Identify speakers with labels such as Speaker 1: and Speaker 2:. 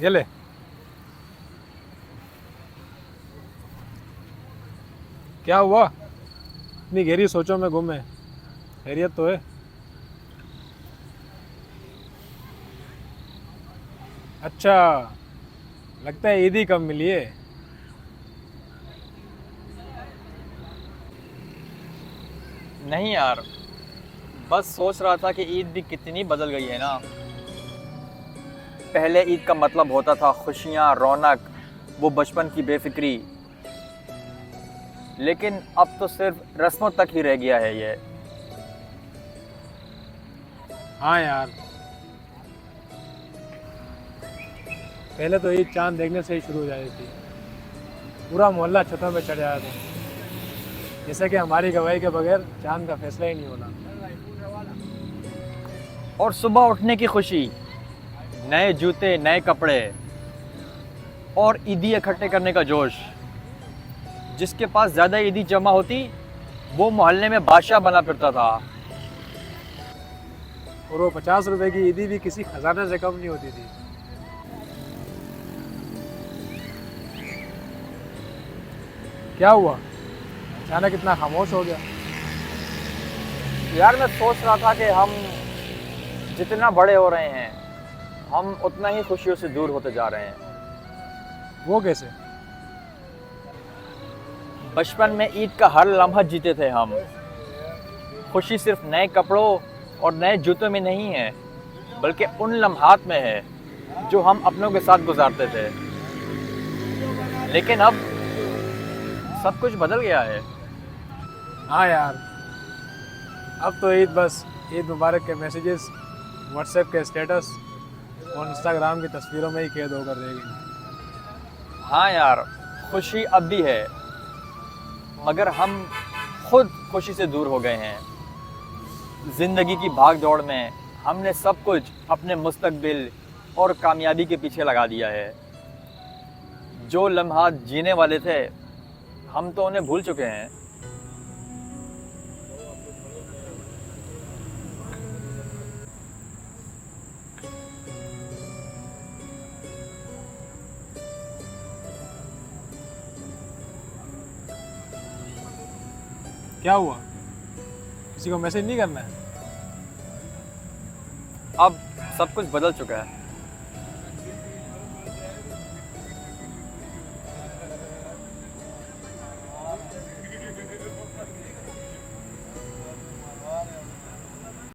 Speaker 1: ये ले। क्या हुआ, इतनी गहरी सोचों में गुम है? खैरियत तो है? अच्छा, लगता है ईद ही कम मिली है।
Speaker 2: नहीं यार, बस सोच रहा था कि ईद भी कितनी बदल गई है ना। पहले ईद का मतलब होता था खुशियाँ, रौनक, वो बचपन की बेफिक्री। लेकिन अब तो सिर्फ रस्मों तक ही रह गया है ये।
Speaker 1: हाँ यार, पहले तो ईद चांद देखने से ही शुरू हो जाती थी। पूरा मोहल्ला छतों पे चढ़ जाता था, जैसे कि हमारी गवाही के बगैर चांद का फैसला ही नहीं होना।
Speaker 2: और सुबह उठने की खुशी, नए जूते, नए कपड़े और ईदी इकट्ठे करने का जोश। जिसके पास ज़्यादा ईदी जमा होती वो मोहल्ले में बादशाह बना फिरता था।
Speaker 1: और वो 50 रुपए की ईदी भी किसी खजाने से कम नहीं होती थी। क्या हुआ, अचानक इतना खामोश हो गया?
Speaker 2: यार मैं सोच रहा था कि हम जितना बड़े हो रहे हैं हम उतना ही खुशियों से दूर होते जा रहे हैं।
Speaker 1: वो कैसे?
Speaker 2: बचपन में ईद का हर लम्हा जीते थे हम। खुशी सिर्फ नए कपड़ों और नए जूतों में नहीं है, बल्कि उन लम्हात में है जो हम अपनों के साथ गुजारते थे। लेकिन अब सब कुछ बदल गया है।
Speaker 1: हाँ यार, अब तो ईद बस ईद मुबारक के मैसेजेस, व्हाट्सएप के स्टेटस और इंस्टाग्राम की तस्वीरों में ही कैद होकर रह गई।
Speaker 2: हाँ यार, खुशी अब भी है, मगर हम खुद खुशी से दूर हो गए हैं। जिंदगी की भाग दौड़ में हमने सब कुछ अपने मुस्तकबिल और कामयाबी के पीछे लगा दिया है। जो लम्हात जीने वाले थे हम तो उन्हें भूल चुके हैं।
Speaker 1: क्या हुआ, किसी को मैसेज नहीं करना है?
Speaker 2: अब सब कुछ बदल चुका है।